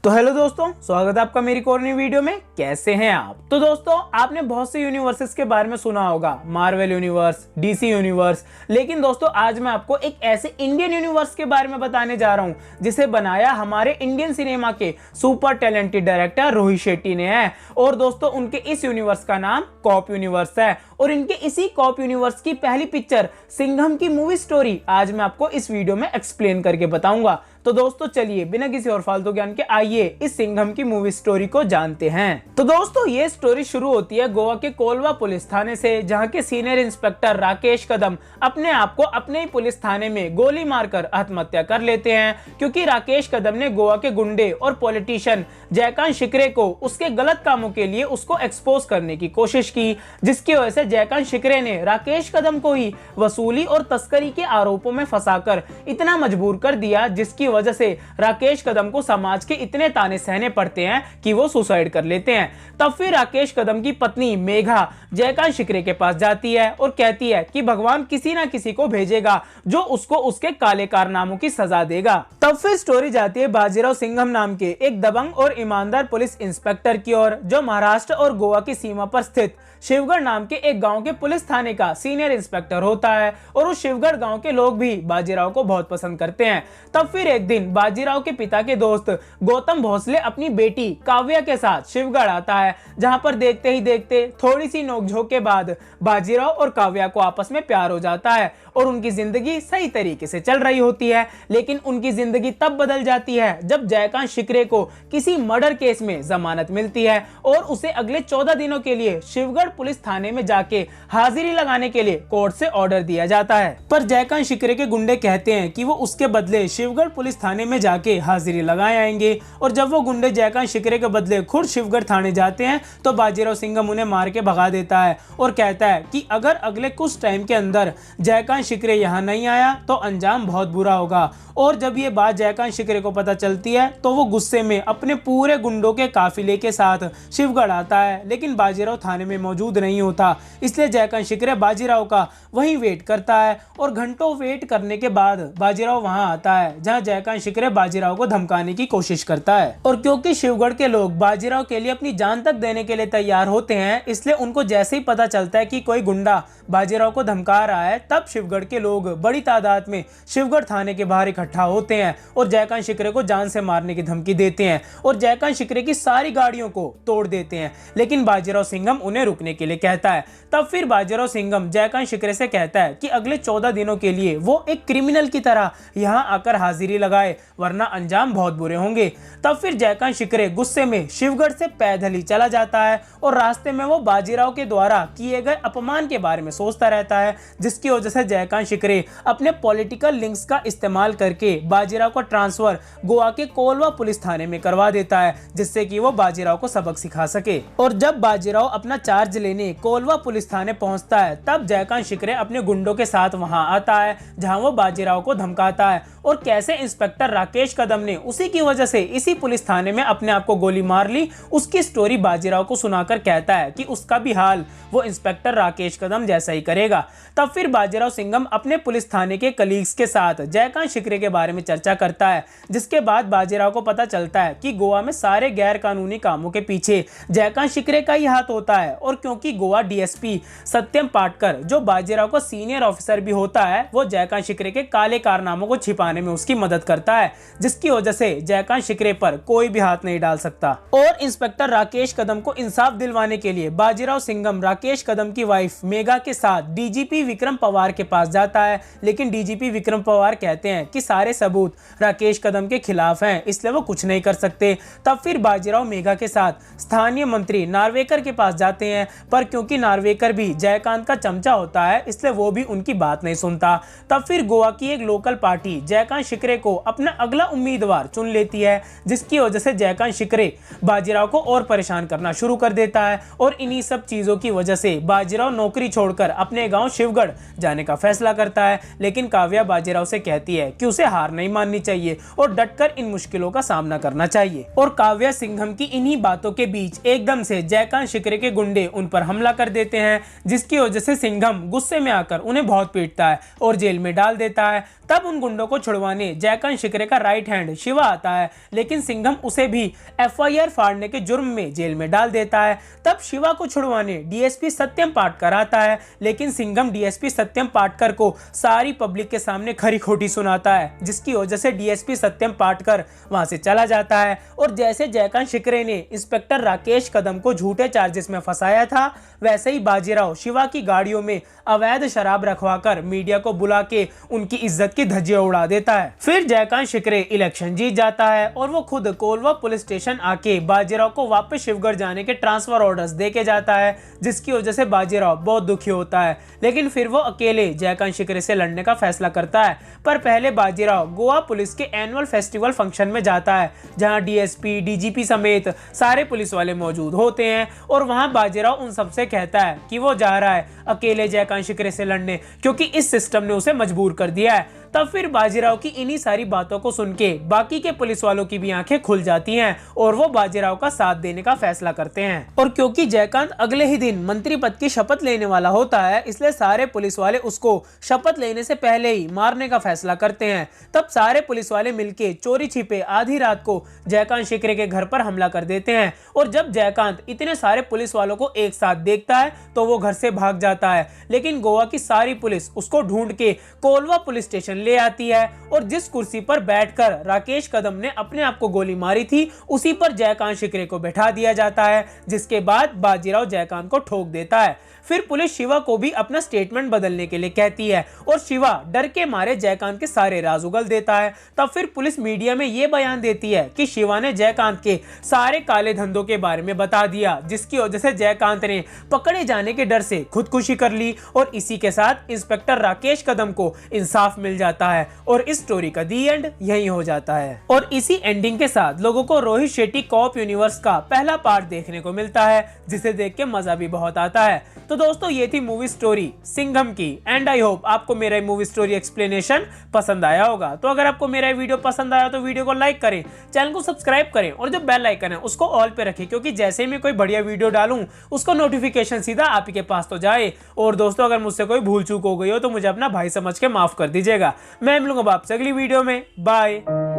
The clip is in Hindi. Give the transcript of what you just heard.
तो हेलो दोस्तों, स्वागत है आपका मेरी एक और नई वीडियो में। कैसे हैं आप? तो दोस्तों, आपने बहुत से यूनिवर्सेस के बारे में सुना होगा, मार्वल यूनिवर्स, डीसी यूनिवर्स। लेकिन दोस्तों, आज मैं आपको एक ऐसे इंडियन यूनिवर्स के बारे में बताने जा रहा हूं जिसे बनाया हमारे इंडियन सिनेमा के super talented director Rohit Shetty ने है। और दोस्तों, उनके इस यूनिवर्स का नाम कॉप यूनिवर्स है। और इनके इसी कॉप यूनिवर्स की पहली पिक्चर सिंघम की मूवी स्टोरी आज मैं आपको इस वीडियो में एक्सप्लेन करके बताऊंगा। तो दोस्तों, चलिए बिना किसी और फालतू ज्ञान के आइए इस सिंघम की मूवी स्टोरी को जानते हैं। तो दोस्तों, ये स्टोरी शुरू होती है गोवा के कोलवा पुलिस थाने से, जहां के सीनियर इंस्पेक्टर राकेश कदम अपने आप को अपने ही पुलिस थाने में गोली मारकर आत्महत्या कर लेते हैं, क्योंकि राकेश कदम ने गोवा के गुंडे और पॉलिटिशियन जयकांत शिकरे को उसके गलत कामों के लिए उसको एक्सपोज करने की कोशिश की, जिसकी वजह से जयकांत शिकरे ने राकेश कदम को ही वसूली और तस्करी के आरोपों में फंसाकर इतना मजबूर कर दिया, जिसकी वजह से राकेश कदम को समाज के इतने ताने सहने पड़ते हैं कि वो सुसाइड कर लेते हैं। तब फिर राकेश कदम की पत्नी मेघा जयकांत शिकरे के पास जाती है और कहती है कि भगवान किसी ना किसी को भेजेगा जो उसको उसके काले कारनामों की सजा देगा। तब फिर स्टोरी जाती है बाजीराव सिंघम नाम के एक दबंग और ईमानदार पुलिस इंस्पेक्टर की ओर, जो महाराष्ट्र और गोवा की सीमा पर स्थित शिवगढ़ नाम के एक गांव के पुलिस थाने का सीनियर इंस्पेक्टर होता है। और उस शिवगढ़ गांव के लोग भी बाजीराव को बहुत पसंद करते हैं। तब फिर एक दिन बाजीराव के पिता के दोस्त गौतम भोसले अपनी बेटी काव्या के साथ शिवगढ़ आता है, जहां पर देखते ही देखते थोड़ी सी नोकझोंक के बाद बाजीराव और काव्या को आपस में प्यार हो जाता है और उनकी जिंदगी सही तरीके से चल रही होती है। लेकिन उनकी जिंदगी तब बदल जाती है जब जयकांत शिकरे को किसी मर्डर केस में जमानत मिलती है और उसे अगले 14 दिनों के लिए शिवगढ़ पुलिस थाने में जाके हाजिरी लगाने के लिए कोर्ट से ऑर्डर दिया जाता है। पर जयकांत शिकरे के गुंडे कहते हैं कि वो उसके बदले शिवगढ़ पुलिस थाने में जाके हाजिरी लगाए आएंगे। और जब वो गुंडे जयकांत शिकरे के बदले खुद शिवगढ़ थाने जाते हैं तो बाजीराव सिंघम उन्हें मार के भगा देता है और कहता है कि अगर अगले कुछ टाइम के अंदर जयकांत शिकरे यहाँ नहीं आया तो अंजाम बहुत बुरा होगा। और जब ये बात जयकांत शिकरे को पता चलती है तो वो गुस्से में अपने पूरे गुंडों के काफिले के साथ शिवगढ़ आता है, लेकिन बाजीराव थाने में मौजूद नहीं होता। इसलिए जयकांत शिकरे बाजीराव का वहीं वेट करता है और घंटों वेट करने के बाद बाजीराव वहां आता है, जहां जयकांत शिकरे बाजीराव को धमकाने की कोशिश करता है। और क्योंकि शिवगढ़ के लोग बाजीराव के लिए अपनी जान तक देने के लिए तैयार होते हैं, इसलिए उनको जैसे ही पता चलता है कि कोई गुंडा बाजीराव को धमका रहा है, तब शिवगढ़ के लोग बड़ी तादाद में शिवगढ़ थाने के बाहर इकट्ठा होते हैं और जयकांत शिकरे को जान से मारने की धमकी देते हैं और जयकांत शिकरे की सारी गाड़ियों को तोड़ देते हैं। लेकिन बाजीराव सिंघम उन्हें रुकने के लिए कहता है। तब फिर बाजीराव सिंघम जयकांत शिकरे से कहता है कि अगले 14 दिनों के लिए वो एक क्रिमिनल की तरह यहाँ आकर हाजिरी लगाए, वरना अंजाम बहुत बुरे होंगे। तब फिर जयकांत शिकरे गुस्से में शिवगढ़ से पैदल ही चला जाता है और रास्ते में वो बाजीराव के द्वारा किए गए अपमान के बारे में सोचता रहता है, जिसकी वजह से जयकांत शिकरे अपने पॉलिटिकल लिंक्स का इस्तेमाल करके बाजीराव का ट्रांसफर गोवा के कोलवा पुलिस थाने में करवा देता है, जिससे कि वो बाजीराव को सबक सिखा सके। और जब बाजीराव अपना चार्ज लेने कोलवा पुलिस थाने पहुंचता है, तब जयकांत शिकरे अपने गुंडों के साथ वहां आता है, जहां वो बाजीराव को धमकाता है और कैसे इंस्पेक्टर राकेश कदम ने उसी की वजह से इसी पुलिस थाने में अपने आप को गोली मार ली, उसकी स्टोरी बाजीराव को सुनाकर कहता है कि उसका भी हाल वो इंस्पेक्टर राकेश कदम जैसा ही करेगा। तब फिर बाजीराव सिंघम अपने पुलिस थाने के कलीग्स के साथ जयकांत शिकरे के बारे में चर्चा करता है, जिसके बाद बाजीराव को पता चलता है कि गोवा में सारे गैर कानूनी कामों के पीछे जयकांत शिकरे का ही हाथ होता है। और क्योंकि गोवा डीएसपी सत्यम पाटकर, जो बाजीराव का सीनियर ऑफिसर भी होता है, वो जयकांत शिकरे के काले कारनामों को छिपाने में उसकी मदद करता है, जिसकी वजह से जयकांत शिकरे पर कोई भी हाथ नहीं डाल सकता। और इंस्पेक्टर राकेश कदम को इंसाफ दिलवाने के लिए बाजीराव सिंघम राकेश कदम की वाइफ मेघा के साथ डीजीपी विक्रम पवार के पास जाता है, लेकिन डीजीपी विक्रम पवार कहते हैं कि सारे सबूत राकेश कदम के खिलाफ हैं, इसलिए वो कुछ नहीं कर सकते। तब फिर बाजीराव मेघा के साथ स्थानीय मंत्री नार्वेकर के पास जाते हैं, पर क्योंकि नार्वेकर भी जयकांत का चमचा होता है, इसलिए वो भी उनकी बात नहीं सुनता। तब फिर गोवा की एक लोकल पार्टी जयकांत शिकरे को अपना अगला उम्मीदवार चुन लेती है, जिसकी वजह से जयकांत शिकरे बाजीराव को और परेशान करना शुरू कर देता है। और इन्हीं सब चीजों की वजह से बाजीराव नौकरी छोड़कर अपने गांव शिवगढ़ जाने का फैसला करता है। लेकिन काव्या बाजीराव से कहती है कि उसे हार नहीं माननी चाहिए और डटकर इन मुश्किलों का सामना करना चाहिए। और काव्या सिंघम की इन्हीं बातों के बीच एकदम से जयकांत शिकरे के गुंडे उन पर हमला कर देते हैं, जिसकी वजह से सिंघम गुस्से में आकर उन्हें बहुत पीटता है और जेल में डाल देता है। तब उन गुंडों को छुड़वाने जयकांत जयकांत शिकरे का राइट हैंड शिवा आता है, लेकिन सिंघम उसे भी FIR फाड़ने के जुर्म में जेल में डाल देता है। तब शिवा को छुड़वाने DSP सत्यम पाटकर आता है, लेकिन सिंघम DSP सत्यम पाटकर को सारी पब्लिक के सामने खरी खोटी सुनाता है, जिसकी वजह से DSP सत्यम पाटकर वहां से चला जाता है। और जैसे जयकांत शिकरे ने इंस्पेक्टर राकेश कदम को झूठे चार्जेस में फंसाया था, वैसे ही बाजीराव शिवा की गाड़ियों में अवैध शराब रखवाकर मीडिया को बुला के उनकी इज्जत की धज्जियां उड़ा देता है। फिर जयकांत शिकरे इलेक्शन जीत जाता है और वो खुद कोलवा पुलिस स्टेशन आके बाजीराव को वापस शिवगढ़ जाने के ट्रांसफर ऑर्डर्स दे के जाता है, जिसकी वजह से बाजीराव बहुत दुखी होता है। लेकिन फिर वो अकेले जयकांत शिकरे से लड़ने का फैसला करता है, पर पहले बाजीराव गोवा पुलिस के एनुअल फेस्टिवल फंक्शन में जाता है, जहां DSP DGP समेत सारे पुलिस वाले मौजूद होते हैं। और वहां बाजीराव उन सबसे कहता है कि वो जा रहा है अकेले जयकांत शिकरे से लड़ने, क्योंकि इस सिस्टम ने उसे मजबूर कर दिया है। तब फिर बाजीराव की इन्हीं सारी बातों को सुन के बाकी के पुलिस वालों की भी आंखें खुल जाती हैं और वो बाजीराव का साथ देने का फैसला करते हैं। और क्योंकि जयकांत अगले ही दिन मंत्री पद की शपथ लेने वाला होता है, इसलिए सारे पुलिस वाले उसको शपथ लेने से पहले ही मारने का फैसला करते हैं। तब सारे पुलिस वाले मिलके चोरी छिपे आधी रात को जयकांत शिकरे के घर पर हमला कर देते हैं। और जब जयकांत इतने सारे पुलिस वालों को एक साथ देखता है तो वो घर से भाग जाता है, लेकिन गोवा की सारी पुलिस उसको ढूंढ के कोलवा पुलिस स्टेशन ले आती है। और जिस कुर्सी पर बैठकर राकेश कदम ने अपने आप को गोली मारी थी, उसी पर जयकांत शिकरे को बैठा दिया जाता है, जिसके बाद बाजीराव जयकांत को ठोक देता है। फिर पुलिस शिवा को भी अपना स्टेटमेंट बदलने के लिए कहती है और शिवा डर के मारे जयकांत के सारे राज उगल देता है। तब फिर पुलिस मीडिया में यह बयान देती है कि शिवा ने जयकांत के सारे काले धंधों के बारे में बता दिया, जिसकी वजह से जयकांत ने पकड़े जाने के डर से खुदकुशी कर ली। और इसी के साथ इंस्पेक्टर राकेश कदम को इंसाफ मिल जाता है और इस स्टोरी का दी एंड यही हो जाता है। और इसी एंडिंग के साथ लोगों को रोहित शेट्टी कॉप यूनिवर्स का पहला पार्ट देखने को मिलता है, जिसे देख के मजा भी बहुत आता है। तो दोस्तों ये थी मूवी स्टोरी सिंघम की, एंड आई होप आपको मेरा मूवी स्टोरी एक्सप्लेनेशन पसंद आया होगा। तो अगर आपको मेरा वीडियो पसंद आया तो वीडियो को लाइक करें, चैनल को सब्सक्राइब करें और जो बेल आइकन है उसको ऑल पे रखें, क्योंकि जैसे ही मैं कोई बढ़िया वीडियो डालूं उसको नोटिफिकेशन सीधा आप ही के पास तो जाए। और दोस्तों अगर मुझसे कोई भूल चूक हो गई हो तो मुझे अपना भाई समझ के माफ कर दीजिएगा। मैं मिलूंगा आपसे अगली वीडियो में। बाय।